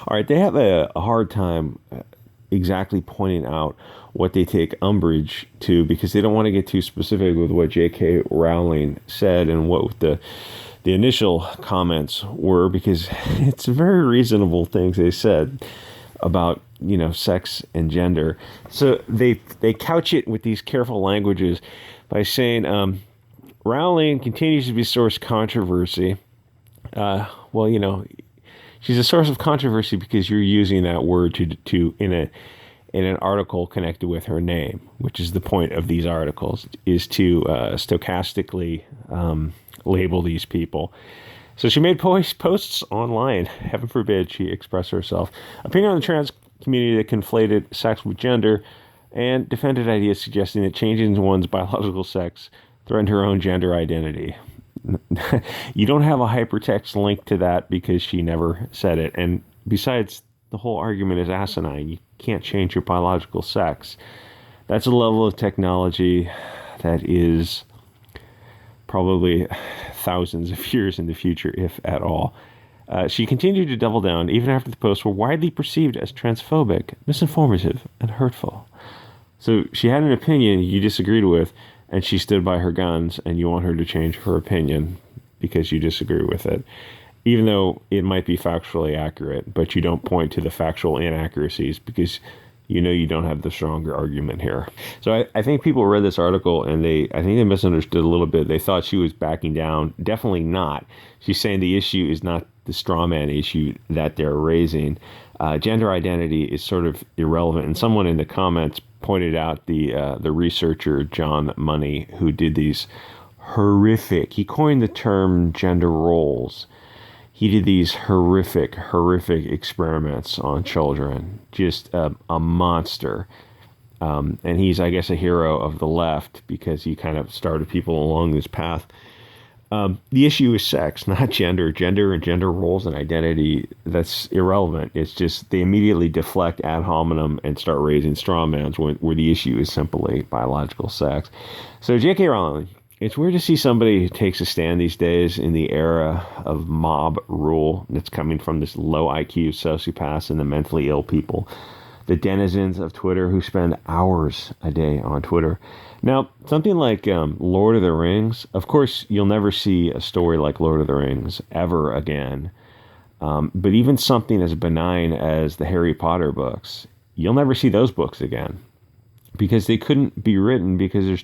All right, they have a hard time exactly pointing out what they take umbrage to because they don't want to get too specific with what J.K. Rowling said and what the initial comments were, because it's very reasonable things they said about, sex and gender. So they couch it with these careful languages by saying Rowling continues to be a source of controversy. Well, she's a source of controversy because you're using that word to in an article connected with her name, which is the point of these articles, is to stochastically label these people. So she made posts online. Heaven forbid she express herself. Opinion on the trans community that conflated sex with gender and defended ideas suggesting that changing one's biological sex threatened her own gender identity. You don't have a hypertext link to that because she never said it. And besides, the whole argument is asinine. You can't change your biological sex. That's a level of technology that is probably thousands of years in the future, if at all. She continued to double down even after the posts were widely perceived as transphobic, misinformative, and hurtful. So she had an opinion you disagreed with, and she stood by her guns, and you want her to change her opinion because you disagree with it, even though it might be factually accurate, but you don't point to the factual inaccuracies because you don't have the stronger argument here. So I think people read this article and I think they misunderstood a little bit. They thought she was backing down. Definitely not. She's saying the issue is not the straw man issue that they're raising. Gender identity is sort of irrelevant. And someone in the comments pointed out the researcher John Money, who did these horrific, he coined the term gender roles. He did these horrific experiments on children, just a monster. And he's, I guess, a hero of the left because he kind of started people along this path. The issue is sex, not gender. Gender and gender roles and identity, that's irrelevant. It's just they immediately deflect ad hominem and start raising straw mans where the issue is simply biological sex. So J.K. Rowling, it's weird to see somebody who takes a stand these days in the era of mob rule that's coming from this low IQ sociopaths and the mentally ill people, the denizens of Twitter who spend hours a day on Twitter. Now, something like Lord of the Rings, of course, you'll never see a story like Lord of the Rings ever again. But even something as benign as the Harry Potter books, you'll never see those books again because they couldn't be written because there's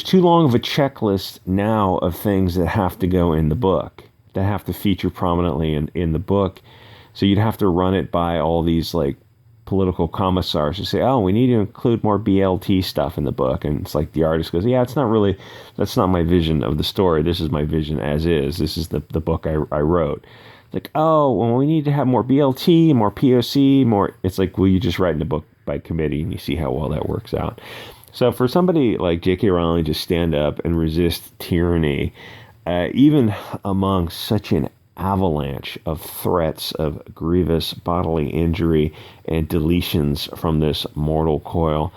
too long of a checklist now of things that have to go in the book, that have to feature prominently in the book. So you'd have to run it by all these like political commissars to say, oh, we need to include more BLT stuff in the book. And it's like the artist goes, yeah, that's not my vision of the story. This is my vision as is. This is the book I wrote. It's like, oh, well, we need to have more BLT, more POC, more. It's like, well, you just write in the book by committee and you see how well that works out. So for somebody like J.K. Rowling to stand up and resist tyranny, even among such an avalanche of threats of grievous bodily injury and deletions from this mortal coil,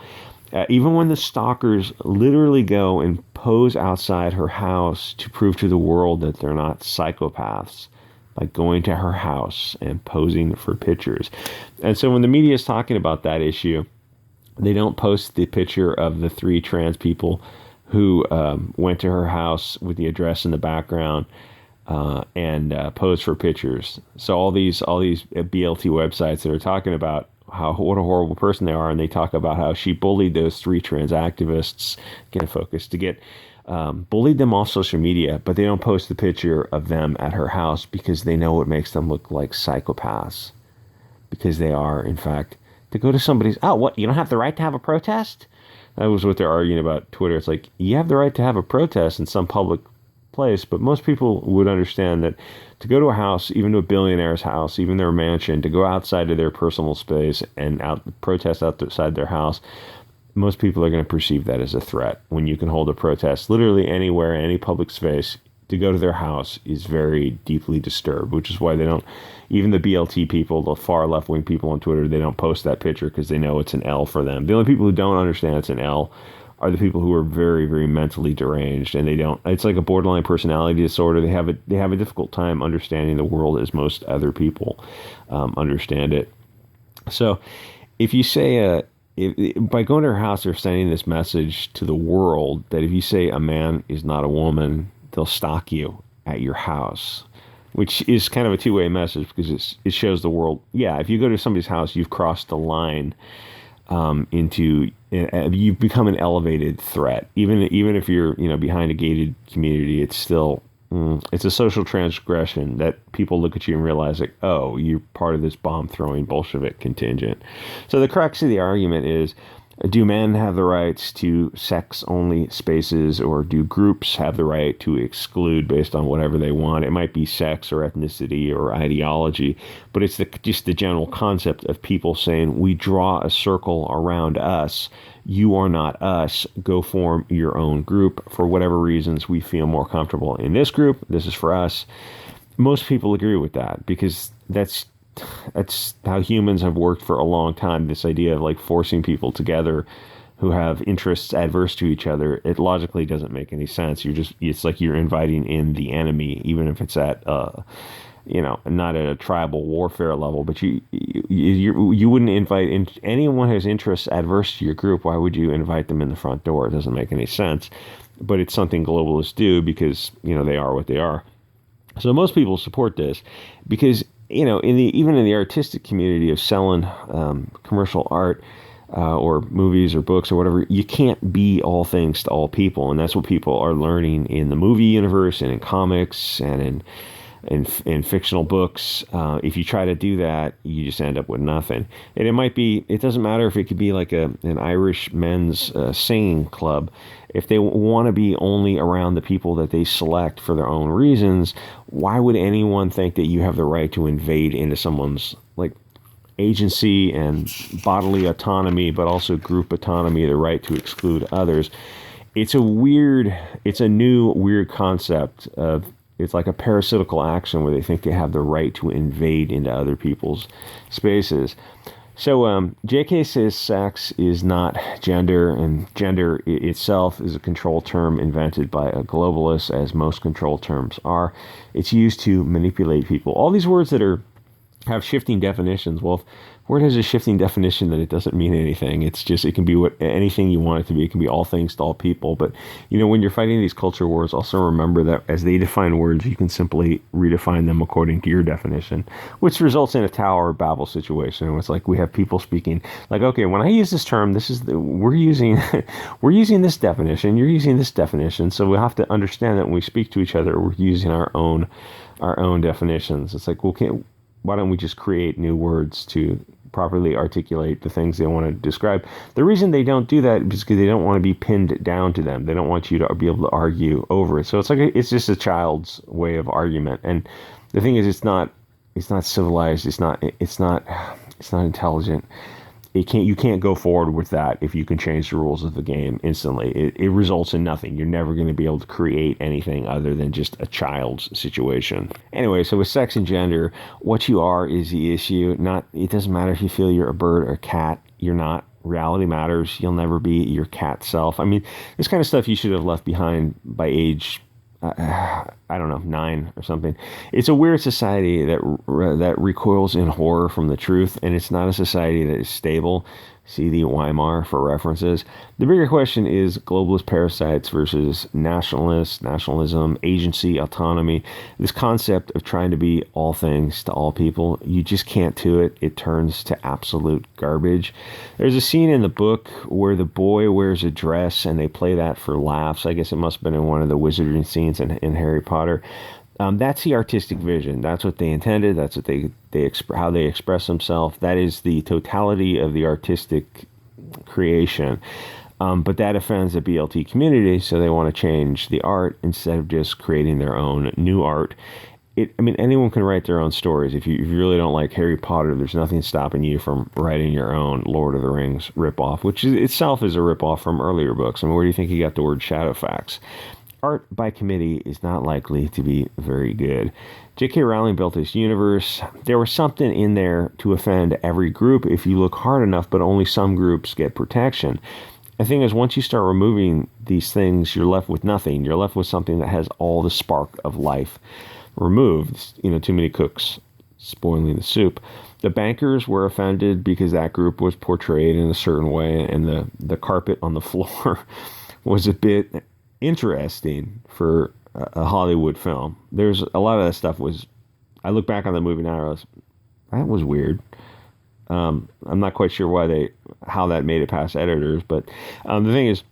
even when the stalkers literally go and pose outside her house to prove to the world that they're not psychopaths, like going to her house and posing for pictures. And so when the media is talking about that issue, they don't post the picture of the 3 trans people who went to her house with the address in the background and posed for pictures. So all these BLT websites that are talking about what a horrible person they are, and they talk about how she bullied those 3 trans activists, get focused, to get bullied them off social media, but they don't post the picture of them at her house because they know it makes them look like psychopaths, because they are, in fact, to go to somebody's, oh, what, you don't have the right to have a protest? That was what they're arguing about Twitter. It's like, you have the right to have a protest in some public place, but most people would understand that to go to a house, even to a billionaire's house, even their mansion, to go outside of their personal space and protest outside their house, most people are going to perceive that as a threat. When you can hold a protest literally anywhere, in any public space, to go to their house is very deeply disturbed, which is why they don't, even the BLT people, the far left-wing people on Twitter, they don't post that picture because they know it's an L for them. The only people who don't understand it's an L are the people who are very, very mentally deranged, and they don't. It's like a borderline personality disorder. They have a difficult time understanding the world as most other people understand it. So, if you say by going to her house, they're sending this message to the world that if you say a man is not a woman, they'll stalk you at your house, which is kind of a two-way message because it shows the world, yeah, if you go to somebody's house, you've crossed the line you've become an elevated threat. Even if you're behind a gated community, it's still it's a social transgression that people look at you and realize like, oh, you're part of this bomb-throwing Bolshevik contingent. So the crux of the argument is, do men have the rights to sex-only spaces, or do groups have the right to exclude based on whatever they want? It might be sex or ethnicity or ideology, but it's just the general concept of people saying, we draw a circle around us. You are not us. Go form your own group. For whatever reasons, we feel more comfortable in this group. This is for us. Most people agree with that because that's how humans have worked for a long time. This idea of like forcing people together who have interests adverse to each other, it logically doesn't make any sense. It's like you're inviting in the enemy, even if it's at not at a tribal warfare level, but you wouldn't invite in anyone who has interests adverse to your group. Why would you invite them in the front door? It doesn't make any sense, but it's something globalists do because they are what they are. So most people support this because even in the artistic community of selling commercial art or movies or books or whatever, you can't be all things to all people, and that's what people are learning in the movie universe and in comics and in fictional books. If you try to do that, you just end up with nothing. And it doesn't matter if it could be like an Irish men's singing club. If they want to be only around the people that they select for their own reasons, why would anyone think that you have the right to invade into someone's like agency and bodily autonomy, but also group autonomy, the right to exclude others? It's a new weird concept of, it's like a parasitical action where they think they have the right to invade into other people's spaces. So JK says sex is not gender, and gender itself is a control term invented by a globalist, as most control terms are. It's used to manipulate people. All these words that have shifting definitions. Well, if a word has a shifting definition, then it doesn't mean anything. It can be anything you want it to be. It can be all things to all people. But when you're fighting these culture wars, also remember that as they define words, you can simply redefine them according to your definition, which results in a Tower of Babel situation. It's like we have people speaking like, okay, when I use this term, we're using this definition. You're using this definition, so we have to understand that when we speak to each other, we're using our own definitions. It's like, well, why don't we just create new words to properly articulate the things they want to describe? The reason they don't do that is because they don't want to be pinned down to them. They don't want you to be able to argue over it. So it's just a child's way of argument. And the thing is, it's not civilized. It's not intelligent. You can't go forward with that if you can change the rules of the game instantly. It results in nothing. You're never going to be able to create anything other than just a child's situation. Anyway, so with sex and gender, what you are is the issue. It doesn't matter if you feel you're a bird or a cat. You're not. Reality matters. You'll never be your cat self. I mean, this kind of stuff you should have left behind by age, I don't know, 9 or something. It's a weird society that recoils in horror from the truth, and it's not a society that is stable. See the Weimar for references. The bigger question is globalist parasites versus nationalism, agency, autonomy. This concept of trying to be all things to all people, you just can't do it. It turns to absolute garbage. There's a scene in the book where the boy wears a dress and they play that for laughs. I guess it must have been in one of the wizarding scenes in Harry Potter. That's the artistic vision. That's what they intended. That's what how they express themselves. That is the totality of the artistic creation. But that offends the BLT community, so they want to change the art instead of just creating their own new art. Anyone can write their own stories. If you really don't like Harry Potter, there's nothing stopping you from writing your own Lord of the Rings ripoff, which itself is a ripoff from earlier books. Where do you think you got the word Shadowfax? Art by committee is not likely to be very good. J.K. Rowling built this universe. There was something in there to offend every group if you look hard enough, but only some groups get protection. the thing is, once you start removing these things, you're left with nothing. You're left with something that has all the spark of life removed. Too many cooks spoiling the soup. The bankers were offended because that group was portrayed in a certain way, and the carpet on the floor was a bit interesting for a Hollywood film. There's a lot of that stuff was. I look back on the movie now, that was weird. I'm not quite sure how that made it past editors, but the thing is,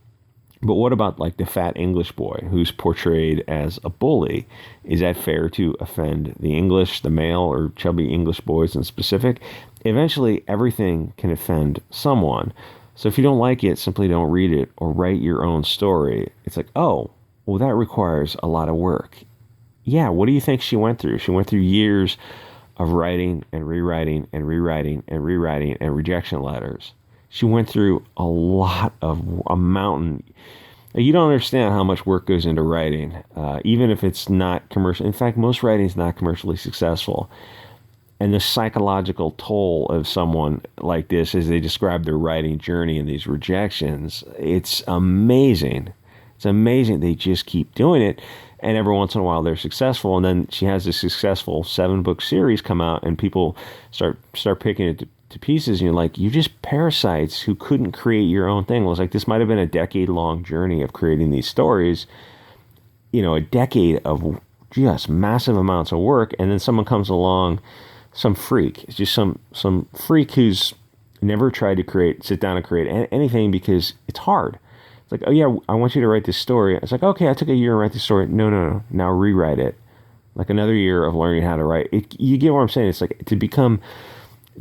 but what about like the fat English boy who's portrayed as a bully? Is that fair to offend the English, the male or chubby English boys in specific? Eventually, everything can offend someone. So if you don't like it, simply don't read it or write your own story. It's like, oh, well, that requires a lot of work. Yeah, what do you think she went through? She went through years of writing and rewriting and rewriting and rewriting and rejection letters. She went through a mountain. You don't understand how much work goes into writing, even if it's not commercial. In fact, most writing is not commercially successful. And the psychological toll of someone like this as they describe their writing journey and these rejections, it's amazing. It's amazing. They just keep doing it. And every once in a while they're successful. And then she has this successful 7-book series come out and people start picking it to pieces. And you're like, you're just parasites who couldn't create your own thing. It was like, this might have been a decade-long journey of creating these stories. A decade of just massive amounts of work. And then someone comes along, some freak. It's just some freak who's never tried to sit down and create anything because it's hard. It's like, oh yeah, I want you to write this story. It's like, okay, I took a year to write this story. No. Now rewrite it. Like another year of learning how to write. You get what I'm saying? It's like to become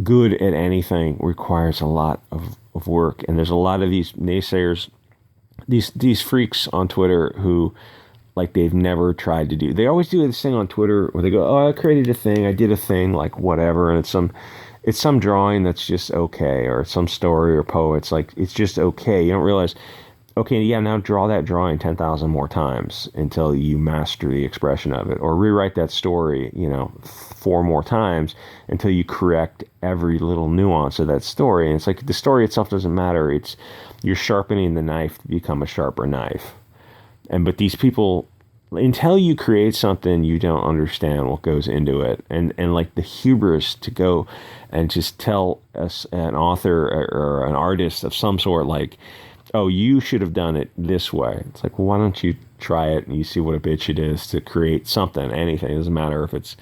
good at anything requires a lot of work. And there's a lot of these naysayers, these freaks on Twitter who like they've never tried to do. They always do this thing on Twitter where they go, oh, I created a thing. I did a thing, like whatever. And it's some drawing that's just okay, or some story or poets. Like it's just okay. You don't realize, okay, yeah, now draw that drawing 10,000 more times until you master the expression of it, or rewrite that story, 4 more times until you correct every little nuance of that story. And it's like the story itself doesn't matter. It's you're sharpening the knife to become a sharper knife. But these people, until you create something, you don't understand what goes into it. And like the hubris to go and just tell us an author or an artist of some sort, like, oh, you should have done it this way. It's like, well, why don't you try it and you see what a bitch it is to create something, anything. It doesn't matter if it's,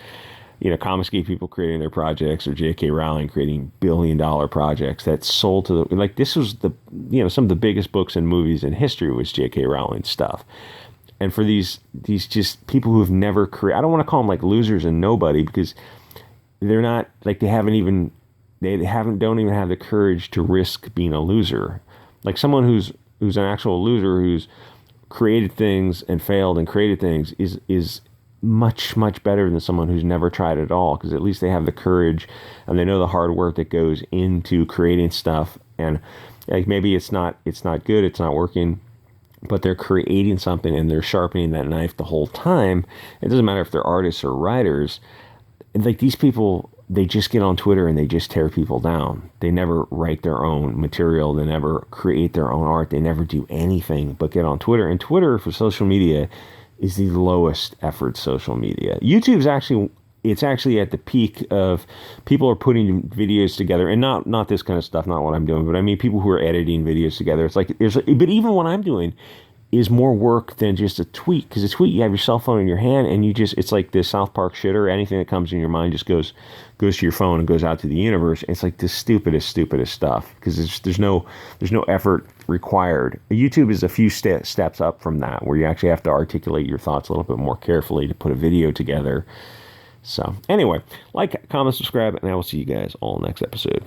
Comiskey people creating their projects or J.K. Rowling creating billion-dollar projects that sold to the, like this was the, some of the biggest books and movies in history was J.K. Rowling stuff. And for these just people who have never created, I don't want to call them like losers and nobody because they're not like don't even have the courage to risk being a loser. Like someone who's an actual loser who's created things and failed and created things is much, much better than someone who's never tried at all, because at least they have the courage and they know the hard work that goes into creating stuff. And like maybe it's not good, it's not working, but they're creating something and they're sharpening that knife the whole time. It doesn't matter if they're artists or writers. And like these people, they just get on Twitter and they just tear people down. They never write their own material. They never create their own art. They never do anything but get on Twitter. And Twitter for social media is the lowest effort social media. YouTube's actually at the peak of people are putting videos together, and not this kind of stuff, not what I'm doing, but I mean people who are editing videos together. It's like but even what I'm doing is more work than just a tweet, because a tweet, you have your cell phone in your hand and it's like the South Park shitter. Anything that comes in your mind just goes to your phone and goes out to the universe. It's like the stupidest stuff, because there's no effort required. YouTube is a few steps up from that, where you actually have to articulate your thoughts a little bit more carefully to put a video together. So anyway, like, comment, subscribe, and I will see you guys all next episode.